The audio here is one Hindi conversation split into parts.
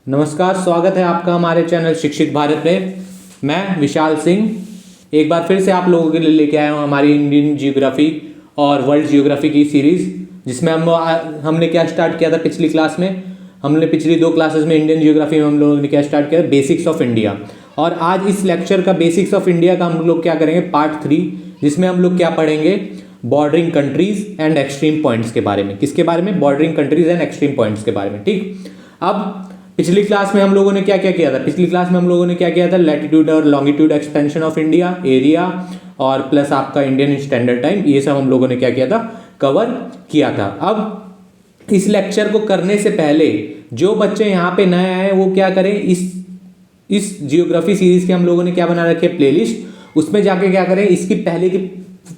नमस्कार, स्वागत है आपका हमारे चैनल शिक्षित भारत में। मैं विशाल सिंह एक बार फिर से आप लोगों के लिए लेके आया हूँ हमारी इंडियन जियोग्राफी और वर्ल्ड जियोग्राफी की सीरीज़, जिसमें हमने क्या स्टार्ट किया था पिछली क्लास में। हमने पिछली 2 क्लासेस में इंडियन जियोग्राफी में हम लोगों ने क्या स्टार्ट किया, बेसिक्स ऑफ इंडिया। और आज इस लेक्चर का बेसिक्स ऑफ इंडिया का हम लोग क्या करेंगे, पार्ट 3, जिसमें हम लोग क्या पढ़ेंगे, bordering countries and extreme points के बारे में। किसके बारे में? Bordering countries and extreme points के बारे में। ठीक, अब पिछली क्लास में हम लोगों ने क्या क्या किया था? पिछली क्लास में हम लोगों ने क्या किया था, लैटिट्यूड और longitude expansion of India, area और प्लस आपका इंडियन स्टैंडर्ड टाइम, ये सब हम लोगों ने क्या किया था, कवर किया था। अब इस लेक्चर को करने से पहले जो बच्चे यहाँ पे नए आए वो क्या करें, इस जियोग्राफी सीरीज के हम लोगों ने क्या बना रखे, प्लेलिस्ट, उसमें जाके क्या करें, इसकी पहले की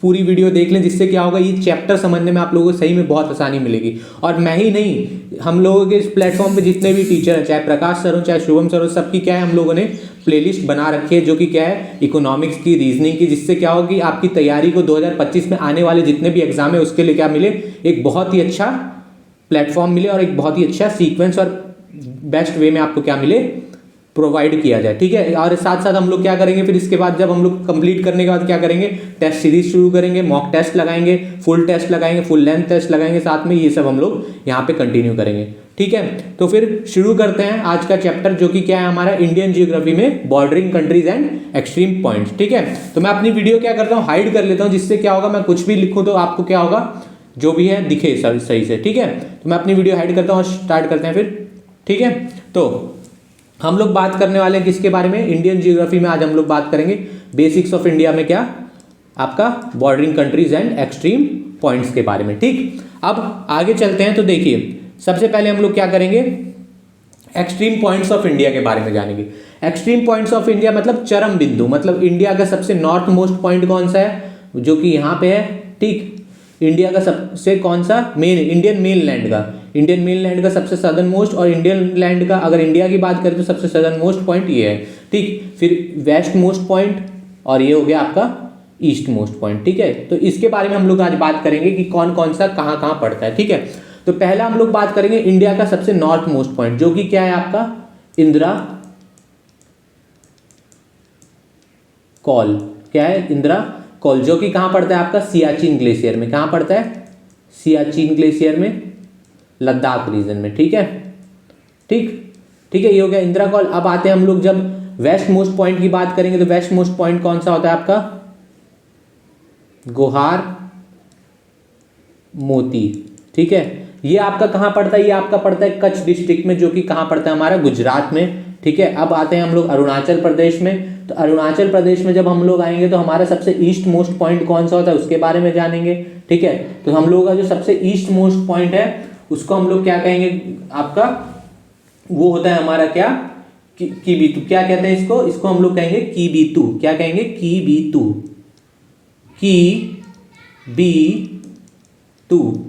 पूरी वीडियो देख लें, जिससे क्या होगा, ये चैप्टर समझने में आप लोगों को सही में बहुत आसानी मिलेगी। और मैं ही नहीं, हम लोगों के इस प्लेटफॉर्म पे जितने भी टीचर हैं, चाहे प्रकाश सर हो चाहे शुभम सर हो, सबकी क्या है, हम लोगों ने प्लेलिस्ट बना रखी है, जो कि क्या है, इकोनॉमिक्स की, रीजनिंग की, जिससे क्या होगी, आपकी तैयारी को 2025 में आने वाले जितने भी एग्जाम है उसके लिए क्या मिले, एक बहुत ही अच्छा प्लेटफॉर्म मिले और एक बहुत ही अच्छा सीक्वेंस और बेस्ट वे में आपको क्या मिले, प्रोवाइड किया जाए। ठीक है, और साथ साथ हम लोग क्या करेंगे, फिर इसके बाद जब हम लोग कंप्लीट करने के बाद क्या करेंगे, टेस्ट सीरीज शुरू करेंगे, मॉक टेस्ट लगाएंगे, फुल टेस्ट लगाएंगे, फुल लेंथ टेस्ट लगाएंगे, साथ में ये सब हम लोग यहाँ पे कंटिन्यू करेंगे। ठीक है, तो फिर शुरू करते हैं आज का चैप्टर, जो कि क्या है हमारा, इंडियन जियोग्राफी में bordering countries and extreme points. ठीक है, तो मैं अपनी वीडियो क्या करता हूँ, हाइड कर लेता हूँ, जिससे क्या होगा, मैं कुछ भी लिखूँ तो आपको क्या होगा, जो भी है दिखे सही से। ठीक है, तो मैं अपनी वीडियो हाइड करता हूँ और स्टार्ट करते हैं फिर। ठीक है, तो हम लोग बात करने वाले हैं किसके बारे में, इंडियन जियोग्राफी में आज हम लोग बात करेंगे बेसिक्स ऑफ इंडिया में क्या, आपका bordering countries and extreme points के बारे में। ठीक, अब आगे चलते हैं। तो देखिए, सबसे पहले हम लोग क्या करेंगे, एक्सट्रीम पॉइंट्स ऑफ इंडिया के बारे में जानेंगे। एक्सट्रीम पॉइंट्स ऑफ इंडिया मतलब चरम बिंदु, मतलब इंडिया का सबसे नॉर्थ मोस्ट पॉइंट कौन सा है, जो कि यहाँ पे है। ठीक, इंडिया का सबसे कौन सा मेन, इंडियन मेन लैंड का सबसे सदर्न मोस्ट, और इंडियन लैंड का अगर इंडिया की बात करें तो सबसे सदर्न मोस्ट पॉइंट ये है। ठीक, फिर वेस्ट मोस्ट पॉइंट, और ये हो गया आपका ईस्ट मोस्ट पॉइंट। ठीक है, तो इसके बारे में हम लोग आज बात करेंगे कि कौन कौन सा कहाँ कहाँ पड़ता है। ठीक है, तो पहला हम लोग बात करेंगे इंडिया का सबसे नॉर्थ मोस्ट पॉइंट, जो कि क्या है आपका, इंदिरा कॉल। क्या है, इंदिरा कॉल, जो कि कहाँ पड़ता है आपका, सियाचिन ग्लेशियर में। कहाँ पड़ता है, सियाचिन ग्लेशियर में, लद्दाख रीजन में। ठीक है, ठीक है, ये हो गया इंदिरा कॉल। अब आते हैं हम लोग, जब वेस्ट मोस्ट पॉइंट की बात करेंगे तो वेस्ट मोस्ट पॉइंट कौन सा होता है आपका, गोहार मोती। ठीक है, ये आपका कहाँ पड़ता है, ये आपका पड़ता है कच्छ डिस्ट्रिक्ट में, जो कि कहाँ पड़ता है हमारा, गुजरात में। ठीक है, अब आते हैं हम लोग अरुणाचल प्रदेश में। तो अरुणाचल प्रदेश में जब हम लोग आएंगे तो हमारा सबसे ईस्ट मोस्ट पॉइंट कौन सा होता है, उसके बारे में जानेंगे। ठीक है, तो हम लोगों का जो सबसे ईस्ट मोस्ट पॉइंट है उसको हम लोग क्या कहेंगे, आपका वो होता है हमारा क्या, कीबीतू। क्या कहते हैं इसको हम लोग कहेंगे कीबीतू। क्या कहेंगे, कीबीतू, कीबीतू,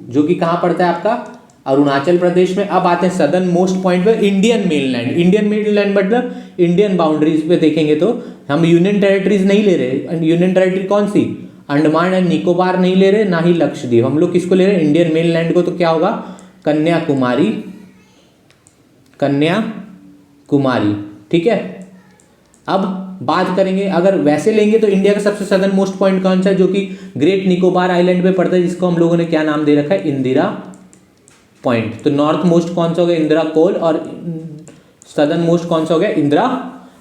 जो कि कहाँ पड़ता है आपका, अरुणाचल प्रदेश में। अब आते हैं सदर्न मोस्ट पॉइंट पे, इंडियन मेनलैंड मतलब इंडियन बाउंड्रीज पे देखेंगे तो हम यूनियन टेरिटरीज नहीं ले रहे। यूनियन टेरिटरी कौन सी, अंडमान एंड निकोबार नहीं ले रहे, ना ही लक्षद्वीप। हम लोग किसको ले रहे हैं, इंडियन मेनलैंड को। तो क्या होगा, कन्याकुमारी। ठीक है, अब बात करेंगे, अगर वैसे लेंगे तो इंडिया का सबसे सदर्न मोस्ट पॉइंट कौन सा है, जो कि ग्रेट निकोबार आइलैंड पे पड़ता है, जिसको हम लोगों ने क्या नाम दे रखा है, इंदिरा पॉइंट। तो नॉर्थ मोस्ट कौन सा हो गया, इंदिरा कोल, और सदर्न मोस्ट कौन सा हो गया, इंदिरा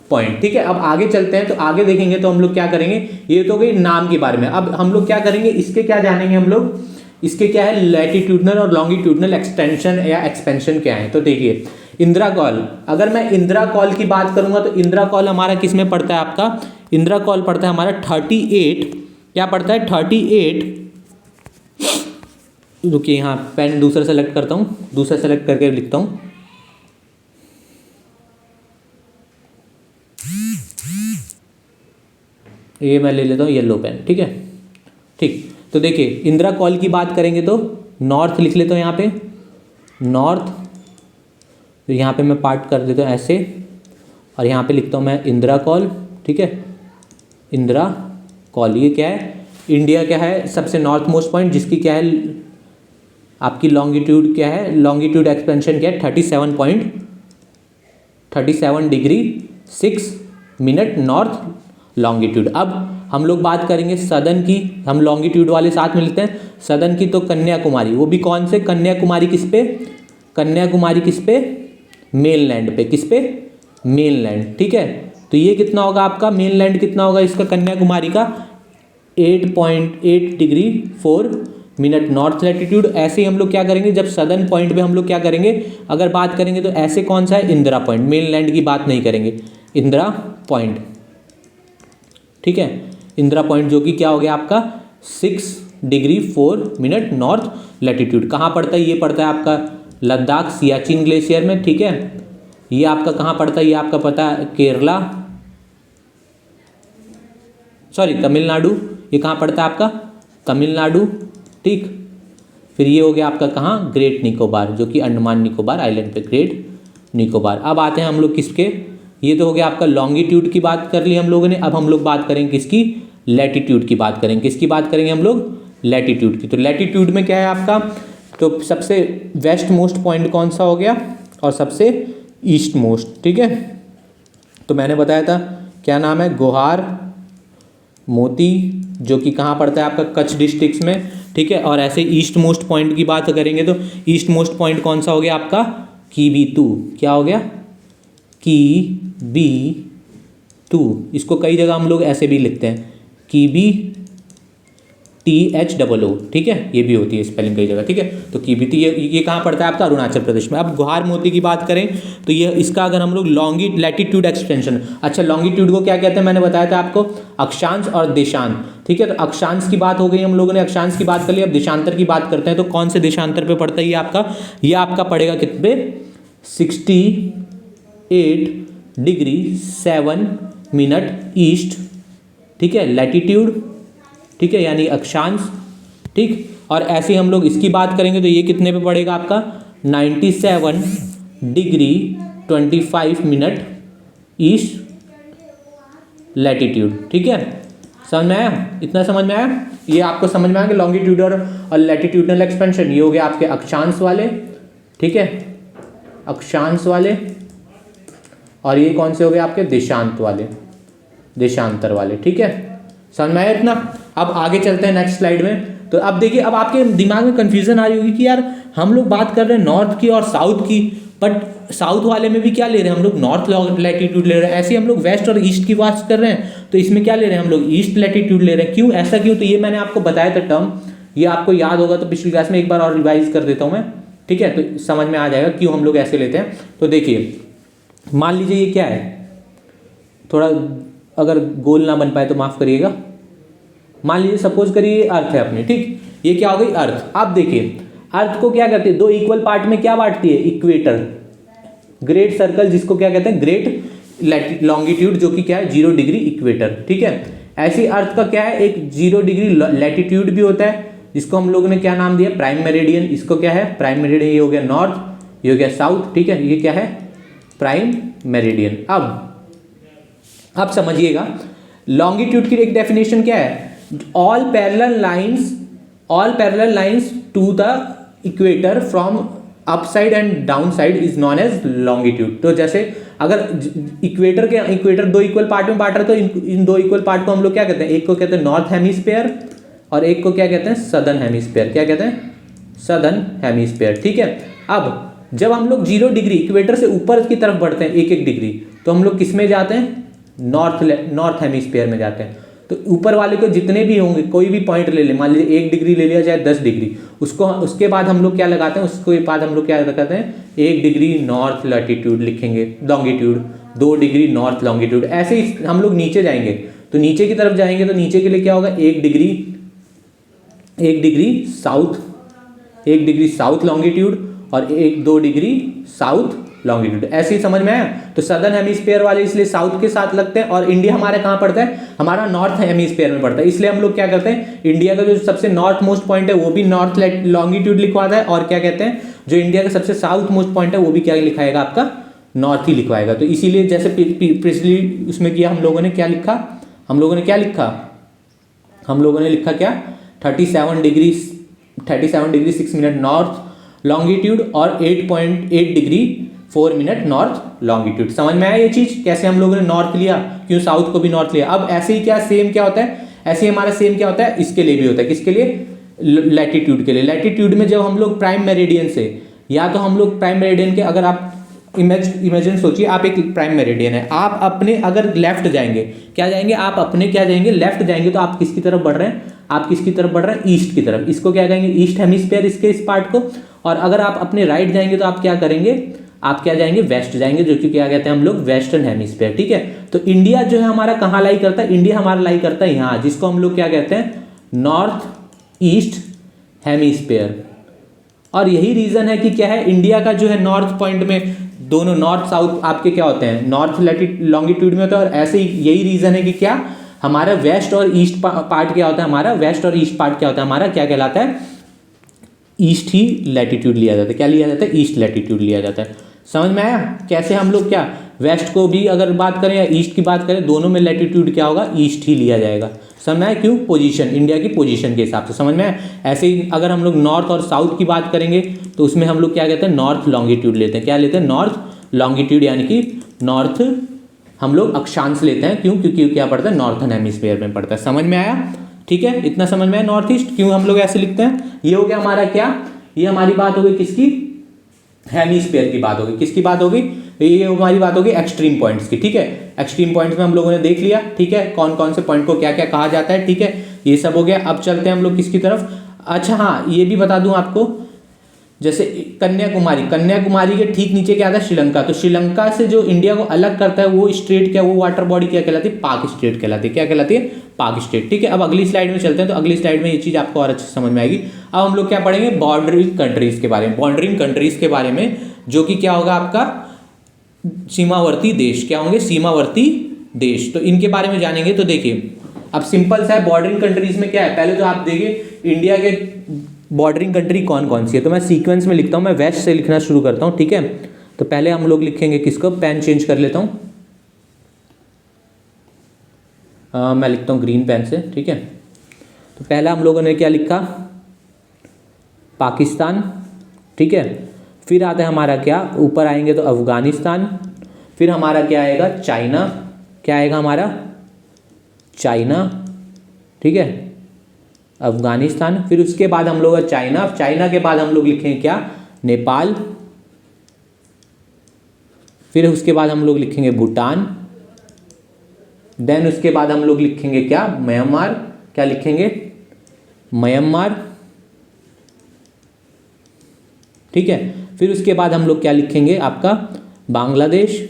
पॉइंट। ठीक है, अब आगे चलते हैं। तो आगे देखेंगे तो हम लोग क्या करेंगे, ये तो गई नाम के बारे में। अब हम लोग क्या करेंगे, इसके क्या जानेंगे हम लोग, इसके क्या है, लैटिट्यूडनल और लॉन्गिट्यूडनल एक्सटेंशन या एक्सपेंशन क्या है। तो देखिए, इंदिरा कॉल, अगर मैं इंदिरा कॉल की बात करूंगा तो इंदिरा कॉल हमारा किस में पड़ता है आपका, इंदिरा कॉल पड़ता है हमारा 38, क्या पड़ता है, 38, रुकिए यहाँ पेन दूसरा सेलेक्ट करता हूँ, दूसरा सेलेक्ट करके लिखता हूँ। ये मैं ले लेता हूँ येलो पेन। ठीक है, ठीक, तो देखिए इंदिरा कॉल की बात करेंगे तो नॉर्थ लिख लेता हूँ यहाँ पे, नॉर्थ। तो यहाँ पे मैं पार्ट कर देता हूँ ऐसे, और यहाँ पे लिखता हूँ मैं इंदिरा कॉल। ठीक है, इंदिरा कॉल, ये क्या है, इंडिया क्या है सबसे नॉर्थ मोस्ट पॉइंट, जिसकी क्या है आपकी लॉन्गिट्यूड क्या है, लॉन्गिट्यूड एक्सपेंशन क्या है, 37.5 37 डिग्री 6 मिनट नॉर्थ लॉन्गिट्यूड। अब हम लोग बात करेंगे सदर्न की, हम लॉन्गिट्यूड वाले साथ में लेते हैं। सदर्न की तो कन्याकुमारी, वो भी कौन से, कन्याकुमारी किस पे, कन्याकुमारी किस पे, मेनलैंड पे, किस पे, मेनलैंड, ठीक है। तो ये कितना होगा आपका, मेनलैंड कितना होगा इसका, कन्याकुमारी का 8.8 डिग्री 4 मिनट नॉर्थ लैटिट्यूड। ऐसे ही हम लोग क्या करेंगे, जब सदर्न पॉइंट पे हम लोग क्या करेंगे, अगर बात करेंगे तो ऐसे कौन सा है, इंदिरा पॉइंट, मेनलैंड की बात नहीं करेंगे, इंदिरा पॉइंट, ठीक है। इंदिरा पॉइंट जो कि क्या हो गया आपका 6 डिग्री 4 मिनट नॉर्थ लैटिट्यूड। कहाँ पड़ता है, ये पड़ता है आपका लद्दाख सियाचिन ग्लेशियर में, ठीक है। ये आपका कहाँ पड़ता है, ये आपका पता है केरला, सॉरी तमिलनाडु, ये कहाँ पड़ता है आपका तमिलनाडु, ठीक। फिर ये हो गया आपका कहाँ, ग्रेट निकोबार, जो कि अंडमान निकोबार आइलैंड पे, ग्रेट निकोबार। अब आते हैं हम लोग किसके, ये तो हो गया आपका लॉन्गिट्यूड की बात कर ली हम लोगों ने। अब हम लोग बात करेंगे किसकी, लैटिट्यूड की बात करेंगे। किसकी बात करेंगे हम लोग, लैटिट्यूड की। तो लैटिट्यूड में क्या है आपका, तो सबसे वेस्ट मोस्ट पॉइंट कौन सा हो गया, और सबसे ईस्ट मोस्ट, ठीक है। तो मैंने बताया था क्या नाम है, गोहार मोती, जो कि कहाँ पड़ता है आपका कच्छ डिस्ट्रिक्ट में, ठीक है। और ऐसे ईस्ट मोस्ट पॉइंट की बात करेंगे तो ईस्ट मोस्ट पॉइंट कौन सा हो गया आपका, कीबीतू, क्या हो गया, कीबीतू। इसको कई जगह हम लोग ऐसे भी लिखते हैं, कीबी THOO, ठीक है, ये भी होती है स्पेलिंग कई जगह, ठीक है। तो कीबीती ये कहाँ पड़ता है आपका, अरुणाचल प्रदेश में। अब गुहार मोती की बात करें तो ये इसका अगर हम लोग लैटिट्यूड एक्सटेंशन, अच्छा लॉन्गिट्यूड को क्या कहते हैं, मैंने बताया था आपको अक्षांश और देशांत, ठीक है। तो अक्षांश की बात हो गई, हम लोगों ने अक्षांश की बात कर ली। अब देशांतर की बात करते हैं, तो कौन से देशांतर पे पड़ता है ये आपका पड़ेगा कितने, 68 डिग्री 7 मिनट ईस्ट, ठीक है, लैटिट्यूड, ठीक है, यानी अक्षांश, ठीक। और ऐसे हम लोग इसकी बात करेंगे तो ये कितने पे पड़ेगा आपका 97 डिग्री 25 मिनट ईस्ट लैटिट्यूड, ठीक है। समझ में आया, इतना समझ में आया, ये आपको समझ में आया कि लॉन्गिट्यूडल और लैटिट्यूडनल एक्सपेंशन ये हो गया आपके अक्षांश वाले, ठीक है, अक्षांश वाले। और ये कौन से हो गए आपके देशांत वाले, देशांतर वाले, ठीक है। समझ में आया इतना। अब आगे चलते हैं नेक्स्ट स्लाइड में। तो अब देखिए, अब आपके दिमाग में कंफ्यूजन आ रही होगी कि यार हम लोग बात कर रहे हैं नॉर्थ की और साउथ की, बट साउथ वाले में भी क्या ले रहे हैं हम लोग, नॉर्थ लैटिट्यूड ले रहे हैं। ऐसे हम लोग वेस्ट और ईस्ट की बात कर रहे हैं, तो इसमें क्या ले रहे हैं हम लोग, ईस्ट लैटिट्यूड ले रहे हैं। क्यों, ऐसा क्यों, तो ये मैंने आपको बताया था टर्म, ये आपको याद होगा तो पिछली क्लास में एक बार और रिवाइज कर देता हूँ मैं, ठीक है। तो समझ में आ जाएगा क्यों हम लोग ऐसे लेते हैं। तो देखिए, मान लीजिए ये क्या है, थोड़ा अगर गोल ना बन पाए तो माफ करिएगा। मान लीजिए सपोज करिए अर्थ है अपनी, ठीक, ये क्या हो गई अर्थ। आप देखिए अर्थ को क्या करते हैं, दो इक्वल पार्ट में क्या बांटती है, इक्वेटर, ग्रेट सर्कल जिसको क्या कहते हैं, ग्रेट लॉन्गिट्यूड, जो कि क्या है 0 डिग्री इक्वेटर, ठीक है। ऐसी अर्थ का क्या है, एक 0 डिग्री लैटिट्यूड भी होता है, जिसको हम लोगों ने क्या नाम दिया, प्राइम मेरिडियन। इसको क्या है, प्राइम मेरिडियन, ये हो गया नॉर्थ, ये हो गया साउथ, ठीक है, ये क्या है प्राइम मेरिडियन। अब समझिएगा लॉन्गिट्यूड की एक डेफिनेशन क्या है, all parallel lines to the equator from upside and down side is known as longitude. तो जैसे अगर इक्वेटर दो इक्वल पार्ट में बांट रहे तो इन दो इक्वल पार्ट को हम लोग क्या कहते हैं, एक को कहते हैं नॉर्थ हेमिस्फीयर और एक को क्या कहते हैं सदर्न हेमिस्फीयर, क्या कहते हैं सदर्न हेमिस्फीयर, ठीक है। अब जब हम लोग 0 डिग्री इक्वेटर से ऊपर की तरफ बढ़ते हैं 1-1 डिग्री, तो हम लोग किस में जाते हैं, नॉर्थ हेमिस्फीयर में जाते हैं। तो ऊपर वाले को जितने भी होंगे, कोई भी पॉइंट ले ले, मान लीजिए 1 डिग्री ले लिया जाए 10 डिग्री, उसके बाद हम लोग क्या लगाते हैं, उसके बाद हम लोग क्या लगाते हैं 1 डिग्री नॉर्थ लैटिट्यूड लिखेंगे, लॉन्गिट्यूड 2 डिग्री नॉर्थ लॉन्गिट्यूड। ऐसे ही हम लोग नीचे जाएंगे, तो नीचे की तरफ जाएंगे तो नीचे के लिए क्या होगा 1 डिग्री साउथ लॉन्गिट्यूड और 2 डिग्री साउथ लॉन्गिट्यूड। ऐसे ही समझ में आया। तो सदर्न हेमिस्फीयर वाले इसलिए साउथ के साथ लगते हैं, और इंडिया हमारे कहाँ पड़ता है, हमारा नॉर्थ हेमिस्फीयर में पड़ता है। इसलिए हम लोग क्या करते हैं, इंडिया का जो सबसे नॉर्थ मोस्ट पॉइंट है वो भी नॉर्थ लॉन्गिट्यूड लिखवाता है, और क्या कहते हैं जो इंडिया का सबसे साउथ मोस्ट पॉइंट है वो भी क्या लिखाएगा, आपका नॉर्थ ही लिखवाएगा। तो इसीलिए जैसे पिछली उसमें किया हम लोगों ने क्या लिखा, हम लोगों ने लिखा क्या 37 डिग्री 6 मिनट नॉर्थ लॉन्गिट्यूड और 8.8 डिग्री 4 मिनट नॉर्थ लॉन्गिट्यूड। समझ में आया ये चीज, कैसे हम लोगों ने नॉर्थ लिया, क्यों साउथ को भी नॉर्थ लिया। अब ऐसे ही क्या सेम क्या होता है, ऐसे ही हमारा सेम क्या होता है, इसके लिए भी होता है, किसके लिए, लैटिट्यूड के लिए। लैटिट्यूड में जब हम लोग प्राइम मेरिडियन से, या तो हम लोग प्राइम मेरिडियन के, अगर आप इमेजिन सोचिए आप एक प्राइम मेरिडियन है, आप अपने अगर लेफ्ट जाएंगे, क्या जाएंगे आप अपने, क्या जाएंगे लेफ्ट जाएंगे, तो आप किसकी तरफ बढ़ रहे हैं, आप किसकी तरफ बढ़ रहे हैं, ईस्ट की तरफ। इसको क्या कहेंगे, ईस्ट हेमिस्फीयर, इसके इस पार्ट को। और अगर आप अपने राइट जाएंगे तो आप क्या करेंगे, आप क्या जाएंगे, वेस्ट जाएंगे, जो कि क्या कहते हैं हम लोग, वेस्टर्न हेमिस्फीयर। ठीक है, तो इंडिया जो है हमारा कहाँ लाई करता है, इंडिया हमारा लाई करता है यहाँ, जिसको हम लोग क्या कहते हैं, नॉर्थ ईस्ट हेमिस्फीयर। और यही रीजन है कि क्या है, इंडिया का जो है नॉर्थ पॉइंट में, दोनों नॉर्थ साउथ आपके क्या होते हैं, नॉर्थ लॉन्गिट्यूड में होता है। और ऐसे ही यही रीजन है कि क्या हमारा वेस्ट और ईस्ट पार्ट क्या होता है, हमारा वेस्ट और ईस्ट पार्ट क्या होता है, हमारा क्या कहलाता है, ईस्ट ही लैटिट्यूड लिया जाता है। क्या लिया जाता है, ईस्ट लैटिट्यूड लिया जाता है। समझ में आया कैसे हम लोग क्या, वेस्ट को भी अगर बात करें या ईस्ट की बात करें, दोनों में लैटिट्यूड क्या होगा, ईस्ट ही लिया जाएगा। समझ में आया, क्यों, पोजीशन, इंडिया की पोजीशन के हिसाब से। समझ में आया। ऐसे ही अगर हम लोग नॉर्थ और साउथ की बात करेंगे तो उसमें हम लोग क्या कहते हैं, नॉर्थ लॉन्गिट्यूड लेते हैं। क्या लेते हैं, नॉर्थ लॉन्गिट्यूड, यानी कि नॉर्थ हम लोग अक्षांश लेते हैं। क्यों, क्योंकि क्या पड़ता है, नॉर्थन हेमिस्फीयर में पड़ता है। समझ में आया, ठीक है, इतना समझ में आया। नॉर्थ ईस्ट क्यों हम लोग ऐसे लिखते हैं। ये हो गया हमारा क्या, ये हमारी बात हो गई किसकी, हेमिस्फीयर की बात होगी। किसकी बात होगी, ये हमारी बात होगी एक्सट्रीम पॉइंट्स की। ठीक है, एक्सट्रीम पॉइंट्स में हम लोगों ने देख लिया। ठीक है, कौन कौन से पॉइंट को क्या क्या कहा जाता है। ठीक है, ये सब हो गया। अब चलते हैं हम लोग किसकी तरफ। अच्छा हाँ, ये भी बता दूं आपको, जैसे कन्याकुमारी, कन्याकुमारी के ठीक नीचे क्या आता है, श्रीलंका। तो श्रीलंका से जो इंडिया को अलग करता है वो स्टेट क्या, वो वाटर बॉडी क्या कहलाती है, पाक स्टेट कहलाती है। क्या कहलाती है, पाक स्टेट। ठीक है, अब अगली स्लाइड में चलते हैं, तो अगली स्लाइड में ये चीज़ आपको और अच्छे से समझ में आएगी। अब हम लोग क्या पढ़ेंगे, बॉर्डरिंग कंट्रीज के बारे में, बॉर्डरिंग कंट्रीज के बारे में, जो कि क्या होगा आपका, सीमावर्ती देश। क्या होंगे, सीमावर्ती देश। तो इनके बारे में जानेंगे। तो देखिए अब सिंपल सा है, बॉर्डरिंग कंट्रीज में क्या है, पहले तो आप देखिए इंडिया के बॉर्डरिंग कंट्री कौन कौन सी है। तो मैं सीक्वेंस में लिखता हूँ, मैं वेस्ट से लिखना शुरू करता हूँ। ठीक है, तो पहले हम लोग लिखेंगे किसको, पेन चेंज कर लेता हूँ, मैं लिखता हूँ ग्रीन पेन से। ठीक है, तो पहला हम लोगों ने क्या लिखा, पाकिस्तान। ठीक है, फिर आता है हमारा क्या, ऊपर आएंगे तो अफगानिस्तान, फिर हमारा क्या आएगा, चाइना। क्या आएगा हमारा, चाइना। ठीक है, अफगानिस्तान, फिर उसके बाद हम लोग चाइना, चाइना के बाद हम लोग लिखेंगे क्या, नेपाल, फिर उसके बाद हम लोग लिखेंगे भूटान, देन उसके बाद हम लोग लिखेंगे क्या, म्यांमार। क्या लिखेंगे, म्यांमार। ठीक है, फिर उसके बाद हम लोग क्या लिखेंगे आपका, बांग्लादेश।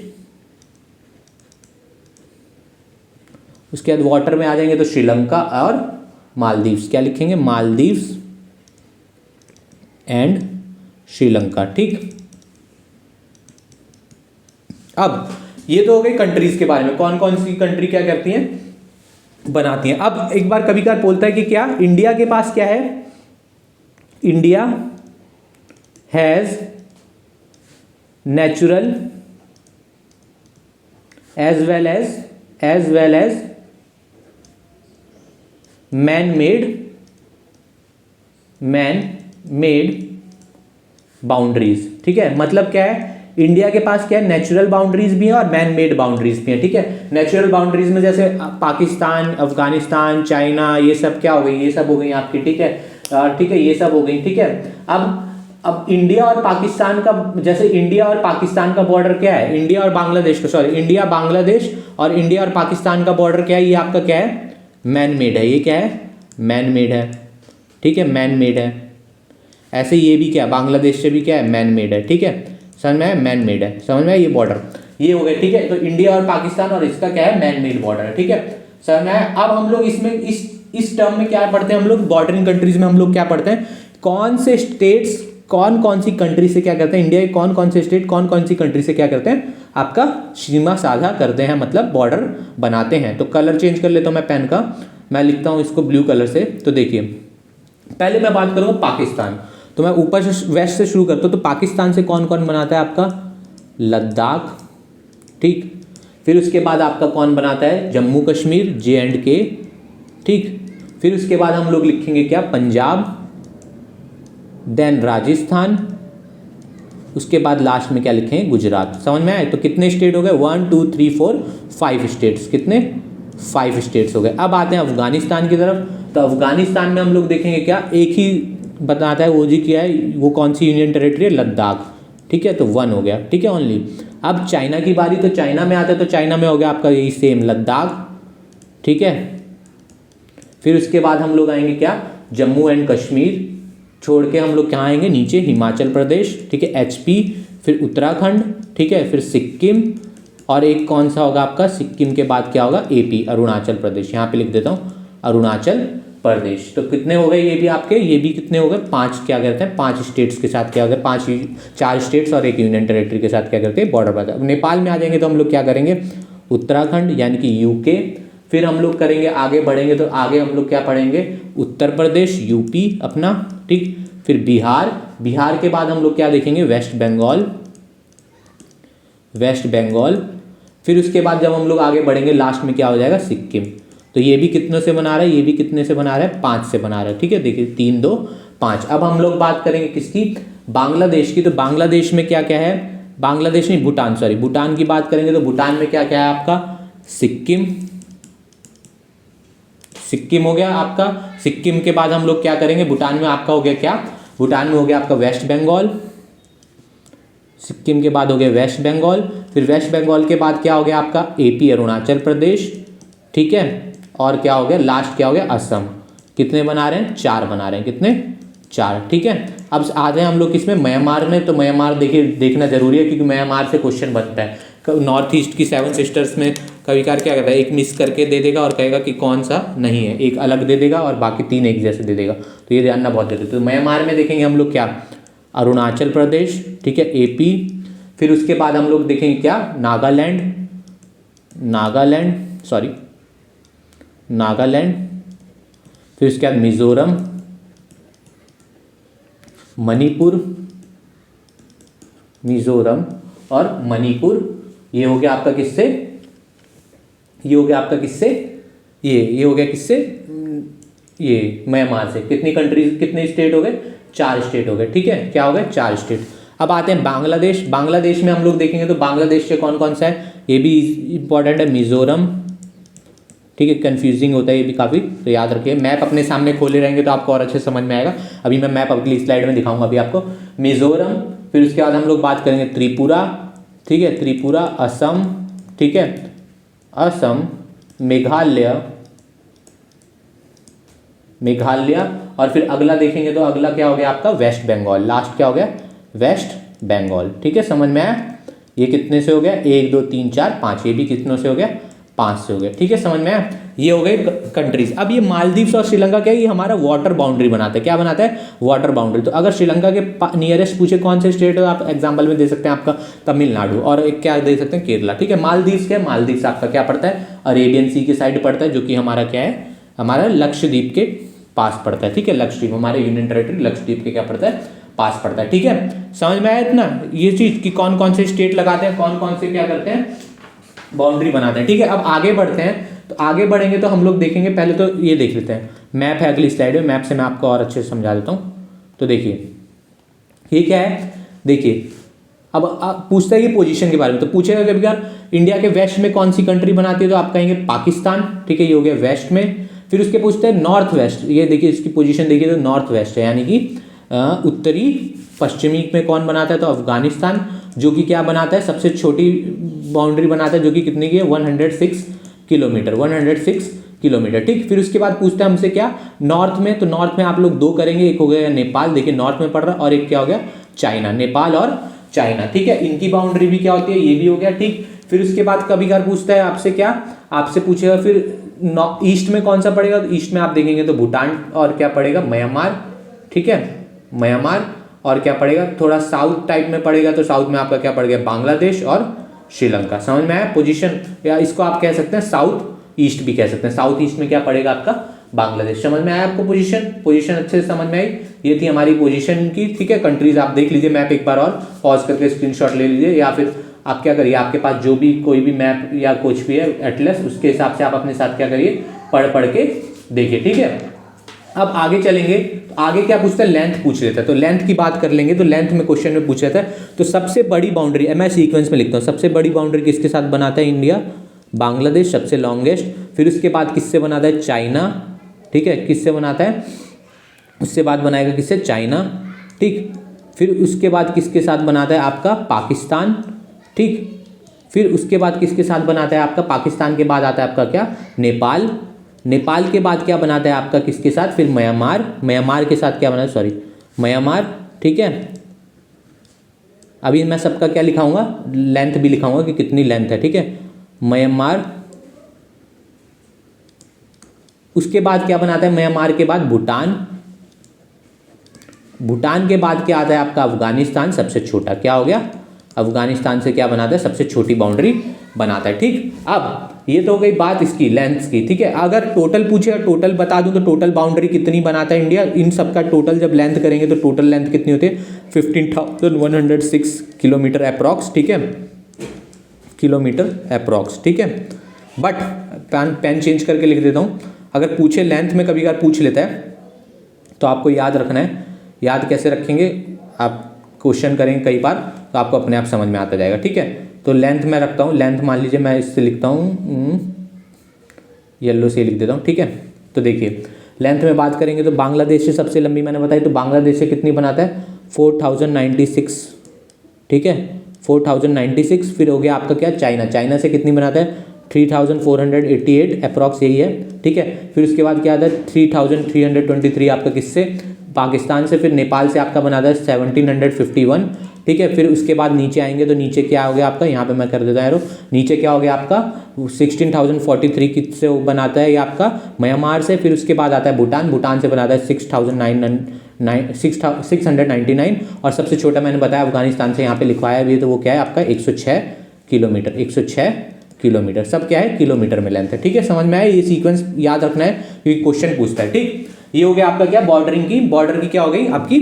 उसके बाद वाटर में आ जाएंगे तो श्रीलंका और मालदीव्स। क्या लिखेंगे, मालदीव्स एंड श्रीलंका। ठीक, अब ये तो हो गई कंट्रीज के बारे में, कौन कौन सी कंट्री क्या करती हैं, बनाती हैं। अब एक बार कभी कभार बोलता है कि क्या इंडिया के पास क्या है, India has natural as well as man made boundaries. ठीक है, मतलब क्या है, इंडिया के पास क्या है, नेचुरल बाउंड्रीज भी है और मैन मेड बाउंड्रीज भी है। ठीक है, नेचुरल बाउंड्रीज में जैसे पाकिस्तान, अफगानिस्तान, चाइना, ये सब क्या हो गई, ये सब हो गई आपकी। ठीक है, ठीक है, ये सब हो गई। ठीक है, अब इंडिया और पाकिस्तान का, जैसे इंडिया और पाकिस्तान का बॉर्डर क्या है, इंडिया और बांग्लादेश का, सॉरी इंडिया बांग्लादेश और इंडिया और पाकिस्तान का बॉर्डर क्या है, ये आपका क्या है, मैन मेड है। ये क्या है, मैन मेड है। ठीक है, मैन मेड है। ऐसे ये भी क्या है, बांग्लादेश से भी क्या है, मैन मेड है। ठीक है, समझ में है, मैन मेड है। समझ में है, ये बॉर्डर ये हो गए। ठीक है, तो इंडिया और पाकिस्तान और इसका क्या है, मैन मेड बॉर्डर है। ठीक है, समझ में है। अब हम लोग इसमें इस टर्म में क्या पढ़ते हैं, हम लोग बॉर्डरिंग कंट्रीज में हम लोग क्या पढ़ते हैं, कौन से स्टेट्स कौन कौन सी कंट्री से क्या करते हैं, इंडिया के कौन कौन से स्टेट कौन कौन सी कंट्री से क्या करते हैं, आपका सीमा साझा करते हैं, मतलब बॉर्डर बनाते हैं। तो कलर चेंज कर लेता हूँ मैं पेन का, मैं लिखता हूँ इसको ब्लू कलर से। तो देखिए पहले मैं बात करूँगा पाकिस्तान, तो मैं ऊपर से वेस्ट से शुरू करता हूँ। तो पाकिस्तान से कौन कौन बनाता है, आपका लद्दाख। ठीक, फिर उसके बाद आपका कौन बनाता है, जम्मू कश्मीर, JNK। ठीक, फिर उसके बाद हम लोग लिखेंगे क्या, पंजाब, देन राजस्थान, उसके बाद लास्ट में क्या लिखेंगे, गुजरात। समझ में आए? तो कितने स्टेट हो गए, 1 2 3 4 5 स्टेट्स। कितने, 5 स्टेट्स हो गए। अब आते हैं अफगानिस्तान की तरफ। तो अफगानिस्तान में हम लोग देखेंगे क्या, एक ही बताता है वो जी क्या है, वो कौन सी यूनियन टेरिटरी है, लद्दाख। ठीक है, तो 1 हो गया। ठीक है ओनली। अब चाइना की बारी, तो चाइना में आते हैं, तो चाइना में हो गया आपका यही सेम लद्दाख। ठीक है, फिर उसके बाद हम लोग आएंगे क्या, जम्मू एंड कश्मीर छोड़ के हम लोग क्या आएंगे नीचे, हिमाचल प्रदेश। ठीक है, HP, फिर उत्तराखंड। ठीक है, फिर सिक्किम, और एक कौन सा होगा आपका, सिक्किम के बाद क्या होगा, AP, अरुणाचल प्रदेश। यहाँ पे लिख देता हूँ अरुणाचल प्रदेश। तो कितने हो गए ये भी आपके, ये भी कितने हो गए, 5 क्या करते हैं, 5 स्टेट्स के साथ क्या हो गए, 4 स्टेट्स और एक यूनियन टेरिटरी के साथ क्या करते हैं, बॉर्डर पर। अब नेपाल में आ जाएंगे तो हम लोग क्या करेंगे, उत्तराखंड यानी कि UK। फिर हम लोग करेंगे, आगे बढ़ेंगे तो आगे हम लोग क्या पढ़ेंगे, उत्तर प्रदेश, UP अपना। ठीक, फिर बिहार, बिहार के बाद हम लोग क्या देखेंगे, वेस्ट बंगाल, वेस्ट बंगाल। फिर उसके बाद जब हम लोग आगे बढ़ेंगे लास्ट में क्या हो जाएगा, सिक्किम। तो ये भी कितनों से बना रहा है, ये भी कितने से बना रहा है, 5 से बना रहा है। ठीक है, देखिए 3 2 5। अब हम लोग बात करेंगे किसकी, बांग्लादेश की। तो बांग्लादेश में क्या क्या है, बांग्लादेश नहीं, भूटान, सॉरी, भूटान की बात करेंगे तो भूटान में क्या क्या है आपका, सिक्किम, सिक्किम हो गया आपका। सिक्किम के बाद हम लोग क्या करेंगे, भूटान में आपका हो गया क्या, भूटान में हो गया आपका वेस्ट बंगाल। सिक्किम के बाद हो गया वेस्ट बंगाल। फिर वेस्ट बंगाल के बाद क्या हो गया आपका, AP, अरुणाचल प्रदेश। ठीक है, और क्या हो गया, लास्ट क्या हो गया, असम। कितने बना रहे हैं, 4 बना रहे हैं। कितने, 4। ठीक है, अब आते हैं हम लोग किसमें, म्यांमार में। तो म्यांमार देखिए, देखना जरूरी है क्योंकि म्यांमार से क्वेश्चन बनता है। नॉर्थ ईस्ट की 7 सिस्टर्स में कभी कार क्या करता है, एक मिस करके दे देगा और कहेगा कि कौन सा नहीं है, एक अलग दे देगा और बाकी 3 एक जैसे दे देगा। तो ये जानना बहुत जरूरी है। तो म्यांमार में देखेंगे हम लोग क्या, अरुणाचल प्रदेश। ठीक है, AP। फिर उसके बाद हम लोग देखेंगे क्या, नागालैंड, नागालैंड, सॉरी, नागालैंड। फिर उसके बाद मिजोरम, मणिपुर, मिजोरम और मणिपुर। ये हो गया आपका किससे, ये हो गया आपका किससे, ये हो गया किससे, ये म्यांमार से। कितनी कंट्रीज, कितने स्टेट हो गए, 4 स्टेट हो गए। ठीक है, क्या हो गए, 4 स्टेट। अब आते हैं बांग्लादेश। बांग्लादेश में हम लोग देखेंगे तो बांग्लादेश से कौन कौन सा है, ये भी इंपॉर्टेंट है, मिजोरम। ठीक है, कंफ्यूजिंग होता है ये भी काफ़ी, तो याद रखिए। मैप अपने सामने खोले रहेंगे तो आपको और अच्छे समझ में आएगा। अभी मैं मैप अगली स्लाइड में दिखाऊंगा अभी आपको। मिजोरम, फिर उसके बाद हम लोग बात करेंगे त्रिपुरा। ठीक है, त्रिपुरा, असम। ठीक है, असम, मेघालय, मेघालय। और फिर अगला देखेंगे तो अगला क्या हो गया आपका, वेस्ट बंगाल। लास्ट क्या हो गया, वेस्ट बंगाल। ठीक है, समझ में आया। ये कितने से हो गया, 1 2 3 4 5। ये भी कितनों से हो गया, 5 से हो गया। ठीक है, समझ में आया। ये हो गए कंट्रीज। अब ये मालदीव्स और श्रीलंका क्या है, ये हमारा वाटर बाउंड्री बनाता है। क्या बनाता है, वाटर बाउंड्री। तो अगर श्रीलंका के नियरेस्ट पूछे कौन से स्टेट हो, आप एग्जांपल में दे सकते हैं आपका तमिलनाडु, और एक क्या दे सकते हैं, केरला। ठीक है, मालदीव्स क्या है, मालदीव्स आपका क्या पड़ता है, अरेबियन सी की साइड पड़ता है, जो कि हमारा क्या है, हमारा लक्षद्वीप के पास पड़ता है। ठीक है, लक्षद्वीप हमारे यूनियन टेरिटरी लक्षद्वीप के क्या पड़ता है, पास पड़ता है। ठीक है, समझ में आया इतना ये चीज कि कौन कौन से स्टेट लगाते हैं, कौन कौन से क्या करते हैं, बाउंड्री बनाते हैं। ठीक है, अब आगे बढ़ते हैं। तो आगे बढ़ेंगे तो हम लोग देखेंगे, पहले तो ये देख लेते हैं, मैप है अगली स्लाइड में। मैप से मैं आपको और अच्छे से समझा देता हूँ। तो देखिए ये क्या है, देखिए अब पूछता है कि पोजीशन के बारे में। तो पूछेगा कभी यार इंडिया के वेस्ट में कौन सी कंट्री बनाती है, तो आप कहेंगे पाकिस्तान। ठीक है, ये हो गया वेस्ट में। फिर उसके पूछते हैं नॉर्थ वेस्ट। ये देखिए इसकी पोजीशन देखिए, तो नॉर्थ वेस्ट है, यानी कि उत्तरी पश्चिमी में कौन बनाता है, तो अफगानिस्तान, जो कि क्या बनाता है, सबसे छोटी बाउंड्री बनाता है, जो कि कितने की है, 106 किलोमीटर, 106 किलोमीटर। ठीक, फिर उसके बाद पूछता है हमसे क्या, नॉर्थ में। तो नॉर्थ में आप लोग 2 करेंगे, एक हो गया नेपाल, देखिए नॉर्थ में पड़ रहा है, और एक क्या हो गया, चाइना, नेपाल और चाइना। ठीक है, इनकी बाउंड्री भी क्या होती है, ये भी हो गया। ठीक, फिर उसके बाद कभी कभार पूछता है आपसे क्या, आपसे पूछेगा फिर ईस्ट में कौन सा पड़ेगा। तो ईस्ट में आप देखेंगे तो भूटान, और क्या पड़ेगा, म्यांमार। ठीक है, म्यांमार, और क्या पड़ेगा, थोड़ा साउथ टाइप में पड़ेगा, तो साउथ में आपका क्या पड़ गया, बांग्लादेश और श्रीलंका। समझ में आया पोजीशन, या इसको आप कह सकते हैं साउथ ईस्ट भी कह सकते हैं। साउथ ईस्ट में क्या पड़ेगा आपका, बांग्लादेश। समझ में आया आपको पोजीशन अच्छे से समझ में आई। ये थी हमारी पोजीशन की। ठीक है, कंट्रीज आप देख लीजिए, मैप एक बार और पॉज करके स्क्रीनशॉट ले लीजिए, या फिर आप क्या करिए, आपके पास जो भी कोई भी मैप या कुछ भी है एटलस, उसके हिसाब से आप अपने साथ क्या करिए, पढ़ के देखिए। ठीक है, अब आगे चलेंगे तो आगे क्या पूछता है, लेंथ पूछ लेता है। तो लेंथ की बात कर लेंगे तो लेंथ में क्वेश्चन में पूछ लेता है। तो सबसे बड़ी बाउंड्री, मैं सीक्वेंस में लिखता हूँ, सबसे बड़ी बाउंड्री किसके साथ बनाता है, इंडिया, बांग्लादेश सबसे लॉन्गेस्ट, फिर उसके बाद किससे बनाता है, चाइना, ठीक है, किससे बनाता है, उससे बाद बनाएगा किससे, चाइना, ठीक, फिर उसके बाद किसके साथ बनाता है आपका, पाकिस्तान, ठीक, फिर उसके बाद किसके साथ बनाता है आपका, पाकिस्तान के बाद आता है आपका क्या, नेपाल, नेपाल के बाद क्या बनाता है आपका किसके साथ, फिर म्यांमार, म्यांमार के साथ क्या बनाता है, सॉरी म्यांमार, ठीक है। अभी मैं सबका क्या लिखाऊंगा, लेंथ भी लिखाऊंगा कि कितनी लेंथ है, ठीक है, म्यांमार, उसके बाद क्या बनाता है, म्यांमार के बाद भूटान, भूटान के बाद क्या आता है आपका, अफगानिस्तान सबसे छोटा, क्या हो गया, अफगानिस्तान से क्या बनाता है, सबसे छोटी बाउंड्री बनाता है, ठीक। अब ये तो हो गई बात इसकी लेंथ की, ठीक है। अगर टोटल पूछेगा, टोटल बता दूं तो टोटल बाउंड्री कितनी बनाता है इंडिया, इन सब का टोटल जब लेंथ करेंगे तो टोटल लेंथ कितनी होती है, 15,106 किलोमीटर अप्रॉक्स, ठीक है, किलोमीटर अप्रॉक्स, ठीक है। बट पेन चेंज करके लिख देता हूँ, अगर पूछे लेंथ में कभी अगर पूछ लेता है तो आपको याद रखना है। याद कैसे रखेंगे, आप क्वेश्चन करेंगे कई बार तो आपको अपने आप समझ में आता जाएगा, ठीक है। तो लेंथ में रखता हूँ, लेंथ मान लीजिए मैं इससे लिखता हूँ, येलो से लिख देता हूँ, ठीक है। तो देखिए लेंथ में बात करेंगे तो बांग्लादेश से सबसे लंबी मैंने बताई, तो बांग्लादेश से कितनी बनाता है, 4096, ठीक है, 4096। फिर हो गया आपका क्या, चाइना, चाइना से कितनी बनाता है, 3488 अप्रॉक्स, यही है, ठीक है। फिर उसके बाद क्या आता है, 3323 आपका किससे, पाकिस्तान से। फिर नेपाल से आपका बनाता है 1751, ठीक है। फिर उसके बाद नीचे आएंगे तो नीचे क्या हो गया आपका, यहाँ पे मैं कर देता हूँ एरो, नीचे क्या हो गया आपका 16,043 किससे बनाता है ये आपका, म्यांमार से। फिर उसके बाद आता है भूटान, भूटान से बनाता है 699 और सबसे छोटा मैंने बताया अफगानिस्तान से, यहाँ पे लिखवाया भी, तो वो क्या है आपका 106 किलोमीटर, 106 किलोमीटर, सब क्या है किलोमीटर में लेंथ है, ठीक है। समझ में आया, ये सीक्वेंस याद रखना है क्योंकि क्वेश्चन पूछता है, ठीक। ये हो गया आपका क्या, बॉर्डरिंग की, बॉर्डर की क्या हो गई आपकी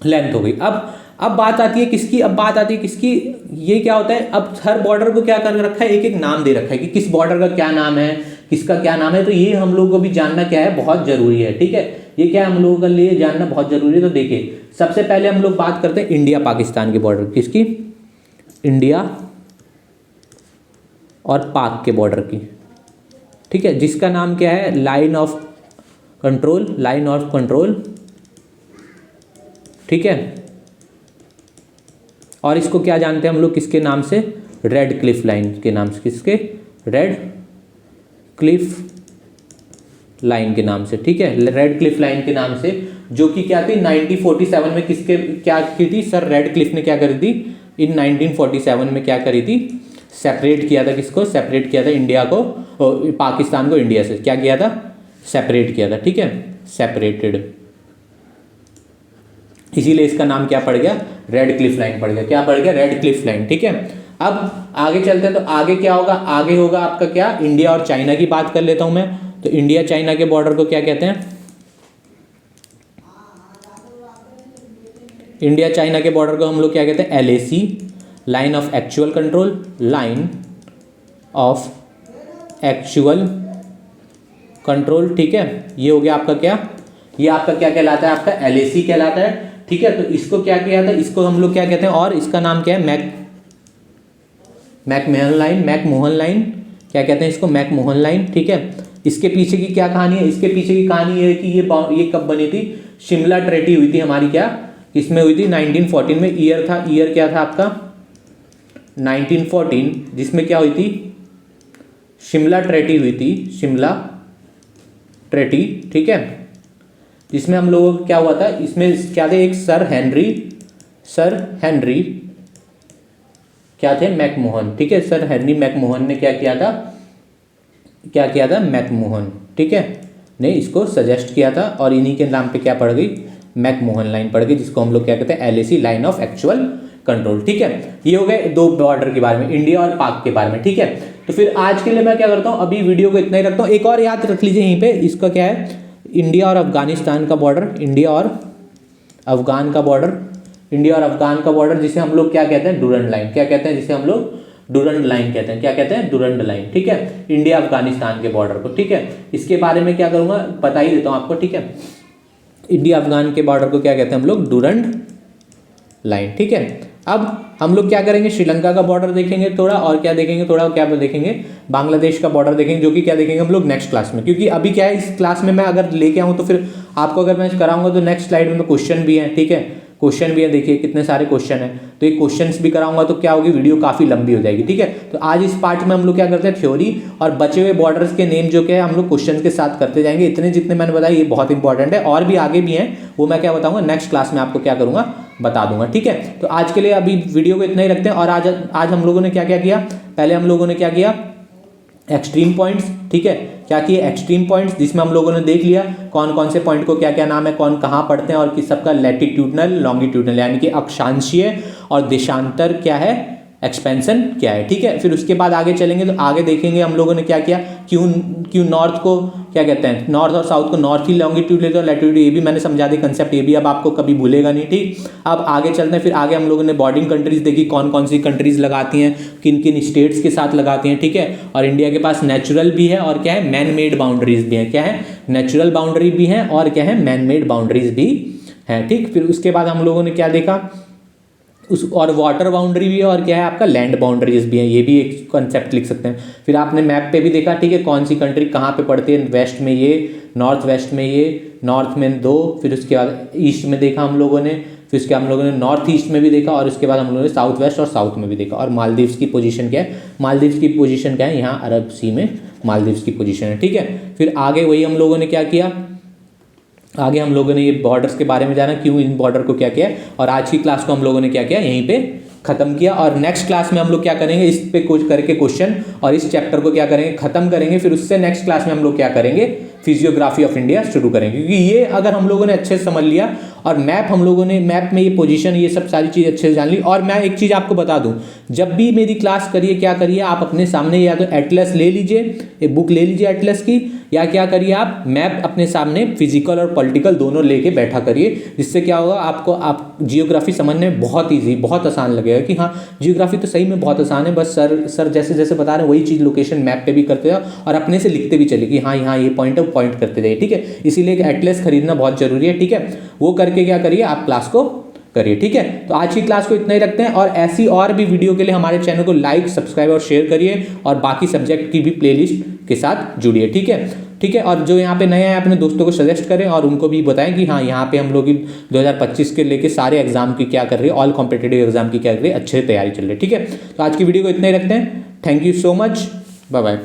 लेंथ हो गई। अब बात आती है किसकी, अब बात आती है किसकी, ये क्या होता है, अब हर बॉर्डर को क्या कर रखा है, एक एक नाम दे रखा है कि किस बॉर्डर का क्या नाम है, किसका क्या नाम है। तो ये हम लोगों को भी जानना क्या है, बहुत जरूरी है, ठीक है। ये क्या है हम लोगों के लिए जानना बहुत जरूरी है। तो देखिए सबसे पहले हम लोग बात करते हैं इंडिया पाकिस्तान के बॉर्डर, किसकी, इंडिया और पाक के बॉर्डर की, ठीक है, जिसका नाम क्या है, line of control, line of control, ठीक है। और इसको क्या जानते हैं हम लोग किसके नाम से, रेड क्लिफ लाइन के नाम से, किसके, रेड क्लिफ लाइन के नाम से, ठीक है, रेड क्लिफ लाइन के नाम से, जो कि क्या थी 1947 में किसके क्या की थी, सर रेड क्लिफ ने क्या करी थी, इन 1947 में क्या करी थी, सेपरेट किया था, किसको सेपरेट किया था, इंडिया को, पाकिस्तान को इंडिया से क्या किया था, सेपरेट किया था, ठीक है, सेपरेटेड, इसीलिए इसका नाम क्या पड़ गया, रेड क्लिफ लाइन पड़ गया, क्या पड़ गया, रेड क्लिफ लाइन, ठीक है। अब आगे चलते हैं, तो आगे क्या होगा, आगे होगा आपका क्या, इंडिया और चाइना की बात कर लेता हूं मैं। तो इंडिया चाइना के बॉर्डर को क्या कहते हैं, इंडिया चाइना के बॉर्डर को हम लोग क्या कहते हैं, LAC, line of actual control, line of actual control, ठीक है। ये हो गया आपका क्या, ये आपका क्या कहलाता है, आपका LAC कहलाता है, ठीक है। तो इसको क्या किया था, इसको हम लोग क्या कहते हैं, और इसका नाम क्या है, मैकमोहन लाइन, मैकमोहन लाइन क्या कहते हैं इसको, मैकमोहन लाइन, ठीक है। इसके पीछे की क्या कहानी है, इसके पीछे की कहानी है कि ये कब बनी थी, शिमला ट्रेटी हुई थी हमारी, क्या किसमें हुई थी, 1914 में। ईयर था, ईयर क्या था आपका 1914, जिसमें क्या हुई थी, शिमला ट्रेटी हुई थी, शिमला ट्रेटी, ठीक है, जिसमें हम लोगों को क्या हुआ था, इसमें क्या थे, एक सर हेनरी क्या थे, मैकमोहन, ठीक है, सर हेनरी मैकमोहन ने क्या किया था, मैकमोहन, ठीक है, ने इसको सजेस्ट किया था और इन्हीं के नाम पे क्या पड़ गई, मैकमोहन लाइन पड़ गई, जिसको हम लोग क्या कहते हैं, LAC, line of actual control, ठीक है। ये हो गए दो बॉर्डर के बारे में, इंडिया और पाक के बारे में, ठीक है। तो फिर आज के लिए मैं क्या करता हूँ, अभी वीडियो को इतना ही रखता हूँ। एक और याद रख लीजिए यहीं पे, इसका क्या है, इंडिया और अफगानिस्तान का बॉर्डर, इंडिया और अफगान का बॉर्डर, इंडिया और अफगान का बॉर्डर, जिसे हम लोग क्या कहते हैं, डूरंड लाइन, क्या कहते हैं जिसे हम लोग, डुरंड लाइन कहते हैं। क्या कहते हैं? डुरंड लाइन, ठीक है, इंडिया अफगानिस्तान के बॉर्डर को, ठीक है। इसके बारे में क्या करूँगा, बता ही देता हूँ आपको, ठीक है। इंडिया अफगान के बॉर्डर को क्या कहते हैं हम लोग? डुरंड लाइन, ठीक है। अब हम लोग क्या करेंगे, श्रीलंका का बॉर्डर देखेंगे थोड़ा, और क्या देखेंगे थोड़ा, क्या देखेंगे, बांग्लादेश का बॉर्डर देखेंगे, जो कि क्या देखेंगे हम लोग नेक्स्ट क्लास में। क्योंकि अभी क्या है, इस क्लास में मैं अगर लेके आऊँ तो फिर आपको अगर मैं कराऊंगा तो नेक्स्ट स्लाइड में तो क्वेश्चन भी है, ठीक है, क्वेश्चन भी है, देखिए कितने सारे क्वेश्चन है, तो ये क्वेश्चंस भी कराऊंगा तो क्या होगी, वीडियो काफी लंबी हो जाएगी, ठीक है। तो आज इस पार्ट में हम लोग क्या करते हैं, थ्योरी और बचे हुए बॉर्डर्स के नेम जो क्या है हम लोग क्वेश्चन के साथ करते जाएंगे। इतने जितने मैंने बताया ये बहुत इंपॉर्टेंट है, और भी आगे भी हैं, वो मैं क्या बताऊंगा नेक्स्ट क्लास में आपको क्या करूंगा, बता दूंगा, ठीक है। तो आज के लिए अभी वीडियो को इतना ही रखते हैं। और आज हम लोगों ने क्या क्या किया, पहले हम लोगों ने क्या किया, एक्सट्रीम पॉइंट्स, ठीक है, क्या किए, एक्सट्रीम पॉइंट्स, जिसमें हम लोगों ने देख लिया कौन कौन से पॉइंट को क्या क्या नाम है, कौन कहाँ पड़ते हैं, और किस सबका लैटिट्यूडनल, लॉन्गिट्यूडनल यानी कि अक्षांशीय और देशांतर क्या है, एक्सपेंशन क्या है, ठीक है। फिर उसके बाद आगे चलेंगे तो आगे देखेंगे हम लोगों ने क्या किया, क्यों नॉर्थ को क्या कहते हैं, नॉर्थ और साउथ को नॉर्थ ही लॉन्गिट्यूड लेते हैं, लैटिट्यूड, ये भी मैंने समझा दी कंसेप्ट, ये भी अब आपको कभी भूलेगा नहीं, ठीक। अब आगे चलते हैं, फिर आगे हम लोगों ने बॉर्डरिंग कंट्रीज देखी, कौन कौन सी कंट्रीज लगाती हैं, किन किन स्टेट्स के साथ लगाती हैं, ठीक है। और इंडिया के पास नेचुरल भी है और क्या है, मैन मेड बाउंड्रीज भी है, क्या है, नेचुरल बाउंड्री भी है और क्या है, मैन मेड बाउंड्रीज भी है, ठीक। फिर उसके बाद हम लोगों ने क्या देखा, और वाटर बाउंड्री भी है और क्या है आपका, लैंड बाउंड्रीज भी है, ये भी एक कॉन्सेप्ट लिख सकते हैं। फिर आपने मैप पे भी देखा, ठीक है, कौन सी कंट्री कहाँ पे पड़ती है, वेस्ट में ये, नॉर्थ वेस्ट में ये, नॉर्थ में 2, फिर उसके बाद ईस्ट में देखा हम लोगों ने, फिर उसके बाद हम लोगों ने नॉर्थ ईस्ट में भी देखा, और उसके बाद हम लोगों ने साउथ वेस्ट और साउथ में भी देखा। और मालदीव्स की पोजीशन क्या है, मालदीव्स की पोजीशन क्या है, यहाँ अरब सी में मालदीव्स की पोजीशन है, ठीक है। फिर आगे वही हम लोगों ने क्या किया, आगे हम लोगों ने ये बॉर्डर्स के बारे में जाना, क्यों इन बॉर्डर को क्या किया, और आज की क्लास को हम लोगों ने क्या किया, यहीं पे खत्म किया। और नेक्स्ट क्लास में हम लोग क्या करेंगे, इस पे कुछ करके क्वेश्चन और इस चैप्टर को क्या करेंगे, खत्म करेंगे। फिर उससे नेक्स्ट क्लास में हम लोग क्या करेंगे, फिजियोग्राफी ऑफ इंडिया शुरू करेंगे। क्योंकि ये अगर हम लोगों ने अच्छे से समझ लिया, और मैप हम लोगों ने, मैप में ये पोजीशन, ये सब सारी चीज़ अच्छे से जान ली। और मैं एक चीज़ आपको बता दूं, जब भी मेरी क्लास करिए, क्या करिए आप अपने सामने या तो एटलस ले लीजिए, एक बुक ले लीजिए एटलस की, या क्या करिए आप मैप अपने सामने फिजिकल और पॉलिटिकल दोनों लेके बैठा करिए। जिससे क्या होगा, आपको आप जियोग्राफी समझने में बहुत ईजी, बहुत आसान लगेगा कि हाँ जियोग्राफी तो सही में बहुत आसान है, बस सर जैसे जैसे बता रहे हैं वही चीज़ लोकेशन मैप पे भी करते जाओ, और अपने से लिखते भी चले कि हाँ यहाँ ये पॉइंट है, वो पॉइंट करते जाइए, ठीक है। इसीलिए एक एटलस खरीदना बहुत जरूरी है, ठीक है। वो करके क्या करिए, आप क्लास को करिए, ठीक है। तो आज की क्लास को इतना ही रखते हैं, और ऐसी और भी वीडियो के लिए हमारे चैनल को लाइक, सब्सक्राइब और शेयर करिए, और बाकी सब्जेक्ट की भी प्लेलिस्ट के साथ जुड़िए, ठीक है, ठीक है। और जो यहाँ पे नए हैं अपने दोस्तों को सजेस्ट करें, और उनको भी बताएं कि हाँ यहाँ पे हम लोग 2025 के लेके सारे एग्जाम की क्या कर रही है, ऑल कॉम्पिटिटिव एग्जाम की क्या कर रही है, अच्छे से तैयारी चल रही है, ठीक है। तो आज की वीडियो को इतना ही रखते हैं, thank you so much, bye bye.